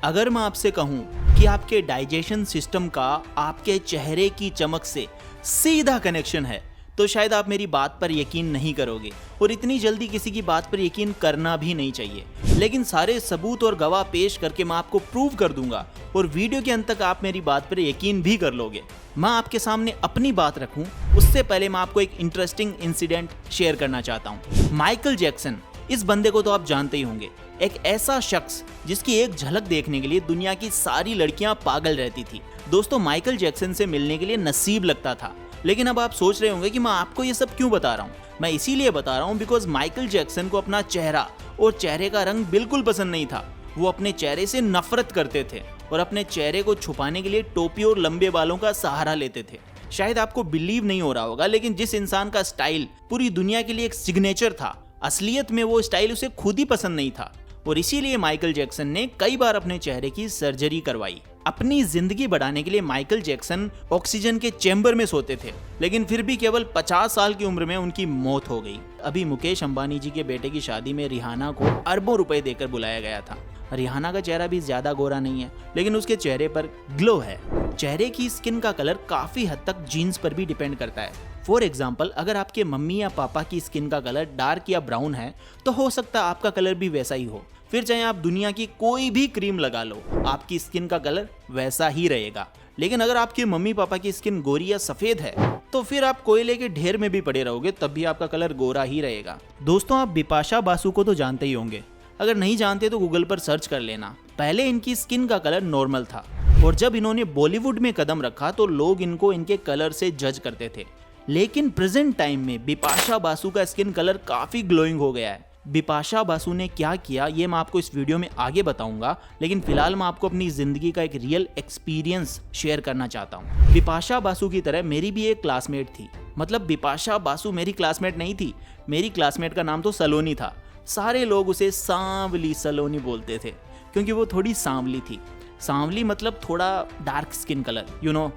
अगर मैं आपसे कहूं कि आपके डाइजेशन सिस्टम का आपके चेहरे की चमक से सीधा कनेक्शन है तो शायद आप मेरी बात पर यकीन नहीं करोगे और इतनी जल्दी किसी की बात पर यकीन करना भी नहीं चाहिए। लेकिन सारे सबूत और गवाह पेश करके मैं आपको प्रूव कर दूंगा और वीडियो के अंत तक आप मेरी बात पर यकीन भी कर लोगे। मैं आपके सामने अपनी बात रखूं उससे पहले मैं आपको एक इंटरेस्टिंग इंसिडेंट शेयर करना चाहता हूं। माइकल जैक्सन, इस बंदे को तो आप जानते ही होंगे। एक ऐसा शख्स जिसकी एक झलक देखने के लिए दुनिया की सारी लड़कियां पागल रहती थी। दोस्तों, माइकल जैक्सन से मिलने के लिए नसीब लगता था। लेकिन अब आप सोच रहे होंगे कि मैं आपको ये सब क्यों बता रहा हूँ। मैं इसीलिए बता रहा हूँ बिकॉज माइकल जैक्सन को अपना चेहरा और चेहरे का रंग बिल्कुल पसंद नहीं था। वो अपने चेहरे से नफरत करते थे और अपने चेहरे को छुपाने के लिए टोपी और लंबे बालों का सहारा लेते थे। शायद आपको बिलीव नहीं हो रहा होगा, लेकिन जिस इंसान का स्टाइल पूरी दुनिया के लिए एक सिग्नेचर था, असलियत में वो स्टाइल उसे खुद ही पसंद नहीं था और इसीलिए माइकल जैक्सन ने कई बार अपने चेहरे की सर्जरी करवाई। अपनी जिंदगी बढ़ाने के लिए माइकल जैक्सन ऑक्सीजन के चैम्बर में सोते थे, लेकिन फिर भी केवल 50 साल की उम्र में उनकी मौत हो गई। अभी मुकेश अंबानी जी के बेटे की शादी में रिहाना को अरबों रुपए देकर बुलाया गया था। रिहाना का चेहरा भी ज्यादा गोरा नहीं है, लेकिन उसके चेहरे पर ग्लो है। चेहरे की स्किन का कलर काफी हद तक जीन्स पर भी डिपेंड करता है। फॉर एग्जाम्पल, अगर आपके मम्मी या पापा की स्किन का कलर डार्क या ब्राउन है तो हो सकता है आपका कलर भी वैसा ही हो। फिर चाहे आप दुनिया की कोई भी क्रीम लगा लो, आपकी स्किन का कलर वैसा ही रहेगा। लेकिन अगर आपके मम्मी पापा की स्किन गोरी या सफेद है तो फिर आप कोयले के ढेर में भी पड़े रहोगे, तब भी आपका कलर गोरा ही रहेगा। दोस्तों, आप बिपाशा बासु को तो जानते ही होंगे। अगर नहीं जानते तो गूगल पर सर्च कर लेना। पहले इनकी स्किन का कलर नॉर्मल था और जब इन्होंने बॉलीवुड में कदम रखा तो लोग इनको इनके कलर से जज करते थे। लेकिन प्रेजेंट टाइम में बिपाशा बासु का स्किन कलर काफी ग्लोइंग हो गया है। बिपाशा बासु ने क्या किया ये मैं आपको इस वीडियो में आगे बताऊंगा, लेकिन फिलहाल मैं आपको अपनी जिंदगी का एक रियल एक्सपीरियंस शेयर करना चाहता हूँ। बिपाशा बासु की तरह मेरी भी एक क्लासमेट थी। मतलब बिपाशा बासु मेरी क्लासमेट नहीं थी, मेरी क्लासमेट का नाम तो सलोनी था। सारे लोग उसे सांवली सलोनी बोलते थे क्योंकि वो थोड़ी सांवली थी। सांवली मतलब थोड़ा dark skin colour, you know.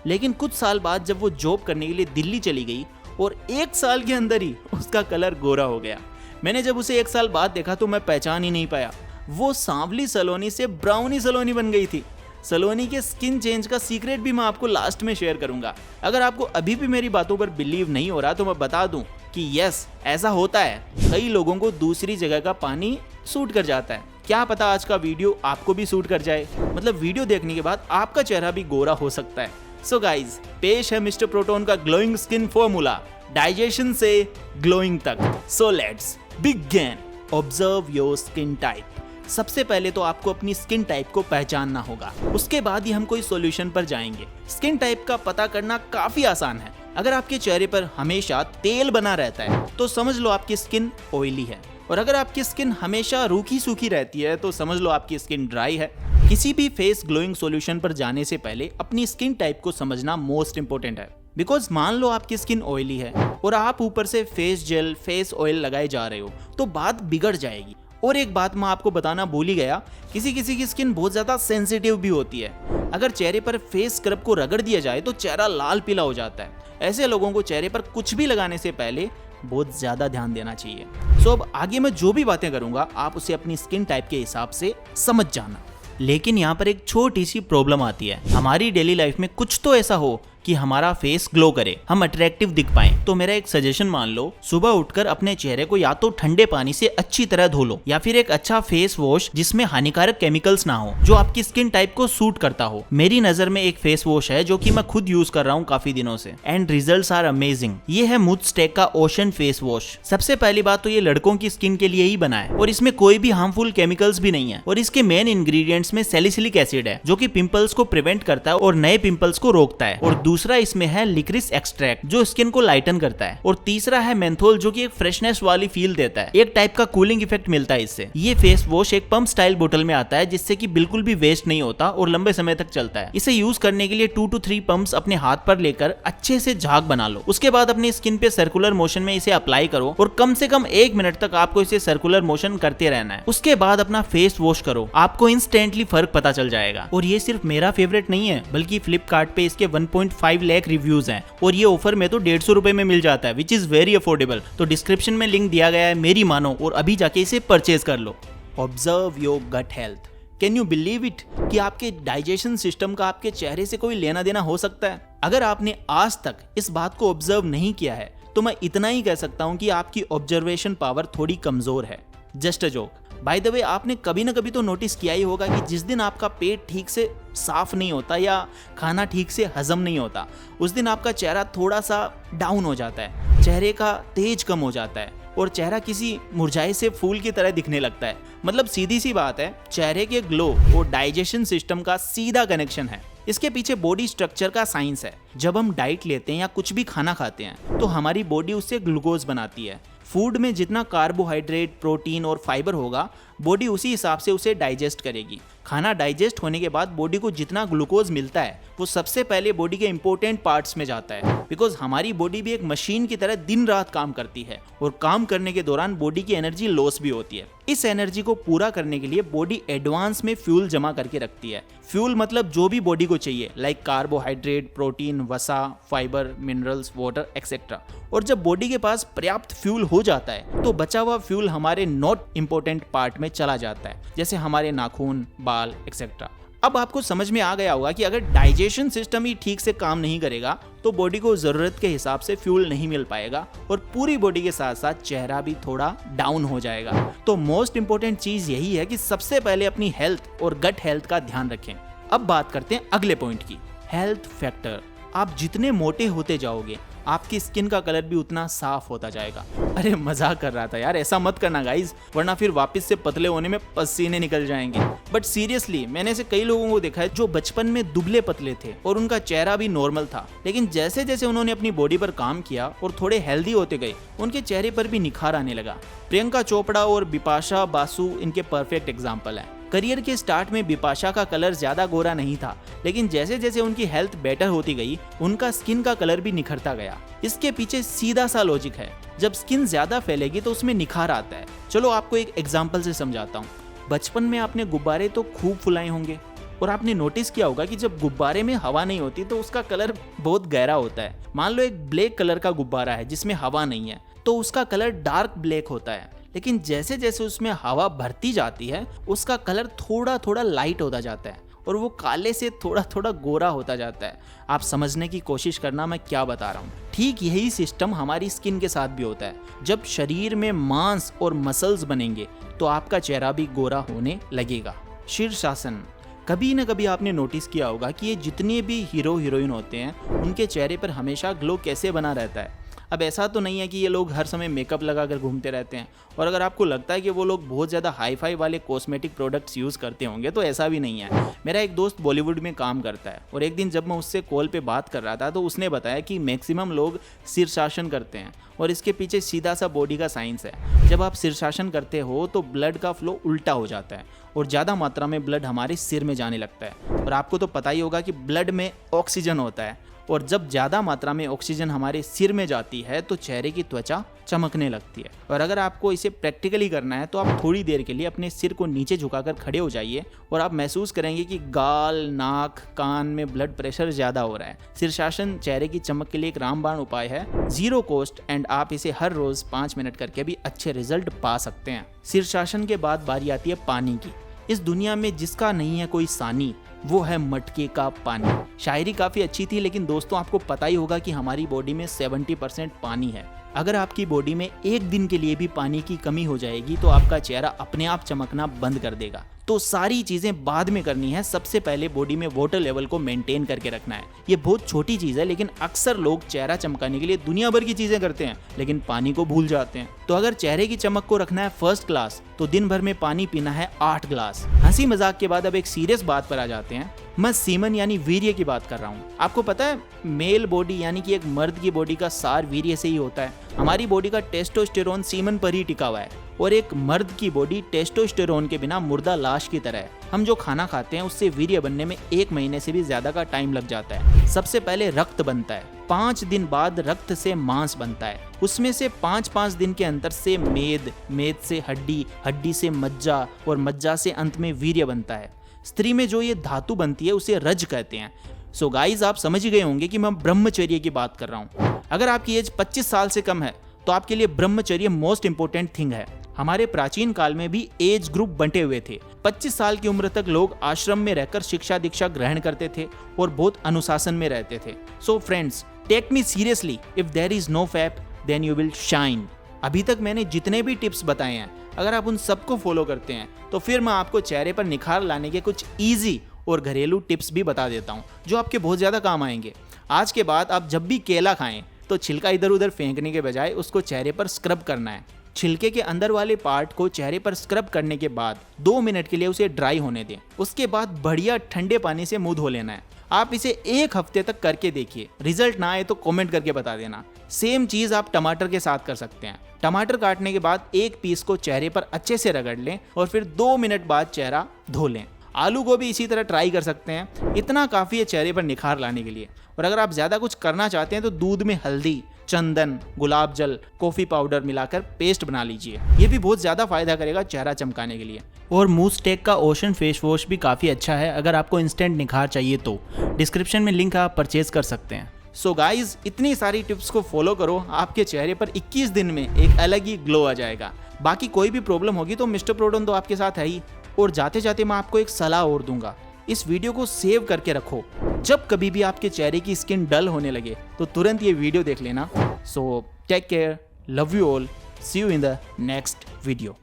लेकिन कुछ साल बाद जब वो जॉब करने के लिए दिल्ली चली गई और 1 साल के अंदर ही उसका कलर गोरा हो गया। मैंने जब उसे 1 साल बाद देखा तो मैं पहचान ही नहीं पाया। वो सांवली सलोनी से ब्राउनी सलोनी बन गई थी। सलोनी के स्किन चेंज का सीक्रेट भी मैं आपको लास्ट में शेयर करूंगा। अगर आपको अभी भी मेरी बातों पर बिलीव नहीं हो रहा तो मैं बता दूं कि यस, ऐसा होता है। कई लोगों को दूसरी जगह का पानी सूट कर जाता है। क्या पता आज का वीडियो आपको भी सूट कर जाए। मतलब वीडियो देखने के बाद आपका चेहरा भी गोरा हो सकता है। सो गाइज, पेश है मिस्टर प्रोटोन का ग्लोइंग स्किन फॉर्मूला, डाइजेशन से ग्लोइंग तक। So let's begin. Observe your skin type. सबसे पहले तो आपको अपनी स्किन टाइप को पहचानना होगा, उसके बाद ही हम कोई सॉल्यूशन पर जाएंगे। स्किन टाइप का पता करना काफी आसान है। अगर आपके चेहरे पर हमेशा तेल बना रहता है तो समझ लो आपकी स्किन ऑयली है, और अगर आपकी स्किन हमेशा रूखी सूखी रहती है तो समझ लो आपकी स्किन ड्राई है। किसी भी फेस ग्लोइंग सॉल्यूशन पर जाने से पहले अपनी स्किन टाइप को समझना मोस्ट इंपोर्टेंट है। बिकॉज मान लो आपकी स्किन ऑयली है और आप ऊपर से फेस जेल, फेस ऑयल लगाए जा रहे हो तो बात बिगड़ जाएगी। और एक बात मैं आपको बताना भूल ही गया, किसी किसी की स्किन बहुत ज्यादा सेंसिटिव भी होती है। अगर चेहरे पर फेस स्क्रब को रगड़ दिया जाए तो चेहरा लाल पीला हो जाता है। ऐसे लोगों को चेहरे पर कुछ भी लगाने से पहले बहुत ज्यादा ध्यान देना चाहिए। सो अब आगे मैं जो भी बातें करूंगा आप उसे अपनी स्किन टाइप के हिसाब से समझ जाना। लेकिन यहाँ पर एक छोटी सी प्रॉब्लम आती है। हमारी डेली लाइफ में कुछ तो ऐसा हो कि हमारा फेस ग्लो करे, हम अट्रैक्टिव दिख पाएं। तो मेरा एक सजेशन मान लो, सुबह उठकर अपने चेहरे को या तो ठंडे पानी से अच्छी तरह धो लो या फिर एक अच्छा फेस वॉश जिसमें हानिकारक केमिकल्स ना हो, जो आपकी स्किन टाइप को सूट करता हो। मेरी नजर में एक फेस वॉश है जो कि मैं खुद यूज कर रहा हूँ काफी दिनों से एंड रिजल्ट्स आर अमेजिंग। ये है मूडस्टेक का ओशन फेस वॉश। सबसे पहली बात तो ये लड़कों की स्किन के लिए ही बना है और इसमें कोई भी हार्मफुल केमिकल्स भी नहीं है। और इसके मेन इंग्रेडिएंट्स में सैलिसिलिक एसिड है जो कि पिंपल्स को प्रिवेंट करता है और नए पिंपल्स को रोकता है। और दूसरा इसमें है लिक्रिस एक्सट्रैक्ट जो स्किन को लाइटन करता है। और तीसरा है मेंथोल जो कि एक फ्रेशनेस वाली फील देता है। एक टाइप का कूलिंग इफेक्ट मिलता है इससे। ये फेस वॉश एक पंप स्टाइल बोतल में आता है जिससे कि बिल्कुल भी वेस्ट नहीं होता और लंबे समय तक चलता है। इसे यूज करने के लिए 2 to 3 पंप्स अपने हाथ पर लेकर अच्छे से झाग बना लो। उसके बाद अपनी स्किन पे सर्कुलर मोशन में इसे अप्लाई करो और कम से कम 1 मिनट तक आपको इसे सर्कुलर मोशन करते रहना है। उसके बाद अपना फेस वॉश करो, आपको इंस्टेंटली फर्क पता चल जाएगा। और ये सिर्फ मेरा फेवरेट नहीं है बल्कि फ्लिपकार्ट पे इसके 1.5 लाख रिव्यूज हैं और ये ऑफर में तो 150 रुपए में मिल जाता है, विच इज वेरी अफोर्डेबल। तो डिस्क्रिप्शन में लिंक दिया गया है, मेरी मानो और अभी जाके इसे परचेज कर लो। Observe your gut health. Can you believe it कि आपके डाइजेशन सिस्टम का आपके चेहरे से कोई लेना देना हो सकता है? अगर आपने आज तक इस बात को ऑब्जर्व नहीं किया है तो मैं इतना ही कह सकता हूं कि आपकी ऑब्जर्वेशन पावर थोड़ी कमजोर है। Just a joke. By the way, आपने कभी ना कभी तो नोटिस किया ही होगा कि जिस दिन आपका पेट ठीक से साफ नहीं होता या खाना ठीक से हजम नहीं होता, उस दिन आपका चेहरा थोड़ा सा डाउन हो जाता है, चेहरे का तेज कम हो जाता है और चेहरा किसी मुरझाए से फूल की तरह दिखने लगता है। मतलब सीधी सी बात है, चेहरे के ग्लो और डाइजेशन सिस्टम का सीधा कनेक्शन है। इसके पीछे बॉडी स्ट्रक्चर का साइंस है। जब हम डाइट लेते हैं या कुछ भी खाना खाते हैं तो हमारी बॉडी उससे ग्लूकोज बनाती है। फूड में जितना कार्बोहाइड्रेट, प्रोटीन और फाइबर होगा, बॉडी उसी हिसाब से उसे डाइजेस्ट करेगी। खाना डाइजेस्ट होने के बाद बॉडी को जितना ग्लूकोज मिलता है वो सबसे पहले बॉडी के इंपॉर्टेंट पार्ट्स में जाता है, बिकॉज हमारी बॉडी भी एक मशीन की तरह दिन रात काम करती है और काम करने के दौरान बॉडी की एनर्जी लॉस भी होती है। इस एनर्जी को पूरा करने के लिए बॉडी एडवांस में फ्यूल जमा करके रखती है। फ्यूल मतलब जो भी बॉडी को चाहिए, लाइक कार्बोहाइड्रेट, प्रोटीन, वसा, फाइबर, मिनरल्स, वाटर एक्सेट्रा। और जब बॉडी के पास पर्याप्त फ्यूल हो जाता है तो बचा हुआ फ्यूल हमारे नॉट इंपॉर्टेंट पार्ट में चला जाता है, जैसे हमारे नाखून, बाल एक्सेट्रा। अब आपको समझ में आ गया होगा कि अगर डाइजेशन सिस्टम ही ठीक से काम नहीं करेगा तो बॉडी को जरूरत के हिसाब से फ्यूल नहीं मिल पाएगा और पूरी बॉडी के साथ साथ चेहरा भी थोड़ा डाउन हो जाएगा। तो मोस्ट इंपॉर्टेंट चीज यही है कि सबसे पहले अपनी हेल्थ और गट हेल्थ का ध्यान रखें। अब बात करते हैं अगले पॉइंट की, हेल्थ फैक्टर। आप जितने मोटे होते जाओगे आपकी स्किन का कलर भी उतना साफ होता जाएगा। अरे मजाक कर रहा था यार, ऐसा मत करना गाइज, वरना फिर वापस से पतले होने में पसीने निकल जाएंगे। बट सीरियसली, मैंने ऐसे कई लोगों को देखा है जो बचपन में दुबले पतले थे और उनका चेहरा भी नॉर्मल था, लेकिन जैसे जैसे उन्होंने अपनी बॉडी पर काम किया और थोड़े हेल्दी होते गए, उनके चेहरे पर भी निखार आने लगा। प्रियंका चोपड़ा और बिपाशा बासु इनके परफेक्ट एग्जाम्पल हैं। करियर के स्टार्ट में बिपाशा का कलर ज्यादा गोरा नहीं था, लेकिन जैसे जैसे उनकी हेल्थ बेटर होती गई उनका स्किन का कलर भी निखरता गया। इसके पीछे सीधा सा लॉजिक है, जब स्किन ज्यादा फैलेगी तो उसमें निखार आता है। चलो आपको एक एग्जांपल से समझाता हूँ। बचपन में आपने गुब्बारे तो खूब फुलाए होंगे और आपने नोटिस किया होगा कि जब गुब्बारे में हवा नहीं होती तो उसका कलर बहुत गहरा होता है। मान लो एक ब्लैक कलर का गुब्बारा है जिसमें हवा नहीं है, तो उसका कलर डार्क ब्लैक होता है, लेकिन जैसे जैसे उसमें हवा भरती जाती है उसका कलर थोड़ा थोड़ा लाइट होता जाता है और वो काले से थोड़ा थोड़ा गोरा होता जाता है। आप समझने की कोशिश करना मैं क्या बता रहा हूँ। ठीक यही सिस्टम हमारी स्किन के साथ भी होता है। जब शरीर में मांस और मसल्स बनेंगे तो आपका चेहरा भी गोरा होने लगेगा। शीर्षासन। कभी न कभी आपने नोटिस किया होगा कि ये जितने भी हीरो हीरोइन होते हैं उनके चेहरे पर हमेशा ग्लो कैसे बना रहता है। अब ऐसा तो नहीं है कि ये लोग हर समय मेकअप लगाकर घूमते रहते हैं, और अगर आपको लगता है कि वो लोग बहुत ज़्यादा हाई फाई वाले कॉस्मेटिक प्रोडक्ट्स यूज़ करते होंगे तो ऐसा भी नहीं है। मेरा एक दोस्त बॉलीवुड में काम करता है और एक दिन जब मैं उससे कॉल पे बात कर रहा था तो उसने बताया कि मैक्सिमम लोग शीर्षासन करते हैं और इसके पीछे सीधा सा बॉडी का साइंस है। जब आप शीर्षासन करते हो तो ब्लड का फ्लो उल्टा हो जाता है और ज़्यादा मात्रा में ब्लड हमारे सिर में जाने लगता है। और आपको तो पता ही होगा कि ब्लड में ऑक्सीजन होता है, और जब ज़्यादा मात्रा में ऑक्सीजन हमारे सिर में जाती है तो चेहरे की त्वचा चमकने लगती है। और अगर आपको इसे प्रैक्टिकली करना है तो आप थोड़ी देर के लिए अपने सिर को नीचे झुकाकर खड़े हो जाइए और आप महसूस करेंगे कि गाल, नाक, कान में ब्लड प्रेशर ज़्यादा हो रहा है। शीर्षासन चेहरे की चमक के लिए एक रामबाण उपाय है, 0 कॉस्ट, एंड आप इसे हर रोज़ 5 मिनट करके भी अच्छे रिजल्ट पा सकते हैं। शीर्षासन के बाद बारी आती है पानी की। इस दुनिया में जिसका नहीं है कोई सानी, वो है मटके का पानी। शायरी काफ़ी अच्छी थी, लेकिन दोस्तों आपको पता ही होगा कि हमारी बॉडी में 70% पानी है। अगर आपकी बॉडी में एक दिन के लिए भी पानी की कमी हो जाएगी तो आपका चेहरा अपने आप चमकना बंद कर देगा। तो सारी चीज़ें बाद में करनी है, सबसे पहले बॉडी में वाटर लेवल को मेंटेन करके रखना है। ये बहुत छोटी चीज़ है, लेकिन अक्सर लोग चेहरा चमकाने के लिए दुनिया भर की चीज़ें करते हैं लेकिन पानी को भूल जाते हैं। तो अगर चेहरे की चमक को रखना है फर्स्ट क्लास तो दिन भर में पानी पीना है 8 ग्लास। हंसी मजाक के बाद अब एक सीरियस बात पर आ जाते हैं। मैं सीमन यानी वीर्य की बात कर रहा हूँ। आपको पता है मेल बॉडी यानी कि एक मर्द की बॉडी का सार वीर्य से ही होता है। हमारी बॉडी का टेस्टोस्टेरोन सीमन पर ही टिका हुआ है और एक मर्द की बॉडी टेस्टोस्टेरोन के बिना मुर्दा लाश की तरह है। हम जो खाना खाते हैं उससे वीर्य बनने में 1 महीने से भी ज्यादा का टाइम लग जाता है। सबसे पहले रक्त बनता है, 5 दिन बाद रक्त से मांस बनता है, उसमें से 5-5 दिन के अंतर से मेद, मेद से हड्डी, हड्डी से मज्जा और मज्जा से अंत में वीर्य बनता है। स्त्री में जो ये धातु बनती है उसे रज कहते हैं। सो गाइज आप समझ ही गए होंगे कि मैं ब्रह्मचर्य की बात कर रहा हूँ। अगर आपकी एज 25 साल से कम है तो आपके लिए ब्रह्मचर्य मोस्ट इंपोर्टेंट थिंग है। हमारे प्राचीन काल में भी एज ग्रुप बंटे हुए थे। 25 साल की उम्र तक लोग आश्रम में रहकर शिक्षा दीक्षा ग्रहण करते थे और बहुत अनुशासन में रहते थे। So friends, take me seriously, if there is no fap then you will shine. अभी तक मैंने जितने भी टिप्स बताए हैं, अगर आप उन सबको फॉलो करते हैं तो फिर मैं आपको चेहरे पर निखार लाने के कुछ ईजी और घरेलू टिप्स भी बता देता हूँ जो आपके बहुत ज़्यादा काम आएंगे। आज के बाद आप जब भी केला खाएं तो छिलका इधर उधर फेंकने के बजाय उसको चेहरे पर स्क्रब करना है। छिलके के अंदर वाले पार्ट को चेहरे पर स्क्रब करने के बाद 2 मिनट के लिए उसे ड्राई होने दें। उसके बाद बढ़िया ठंडे पानी से मुंह धो लेना है। आप इसे 1 हफ्ते तक करके देखिए, रिजल्ट ना आए तो कमेंट करके बता देना। सेम चीज आप टमाटर के साथ कर सकते हैं। टमाटर काटने के बाद एक पीस को चेहरे पर अच्छे से रगड़ लें और फिर 2 मिनट बाद चेहरा धो लें। आलू को भी इसी तरह ट्राई कर सकते हैं, इतना काफ़ी है चेहरे पर निखार लाने के लिए। और अगर आप ज़्यादा कुछ करना चाहते हैं तो दूध में हल्दी, चंदन, गुलाब जल, कॉफ़ी पाउडर मिलाकर पेस्ट बना लीजिए। ये भी बहुत ज़्यादा फायदा करेगा चेहरा चमकाने के लिए। और मूसटेक का ओशन फेस वॉश भी काफ़ी अच्छा है, अगर आपको इंस्टेंट निखार चाहिए तो डिस्क्रिप्शन में लिंक आप परचेज कर सकते हैं। सो गाइज, इतनी सारी टिप्स को फॉलो करो, आपके चेहरे पर 21 दिन में एक अलग ही ग्लो आ जाएगा। बाकी कोई भी प्रॉब्लम होगी तो मिस्टर प्रोडोन तो आपके साथ है ही। और जाते जाते मैं आपको एक सलाह और दूंगा, इस वीडियो को सेव करके रखो। जब कभी भी आपके चेहरे की स्किन डल होने लगे तो तुरंत ये वीडियो देख लेना। So take care, love you all, see you in the next video.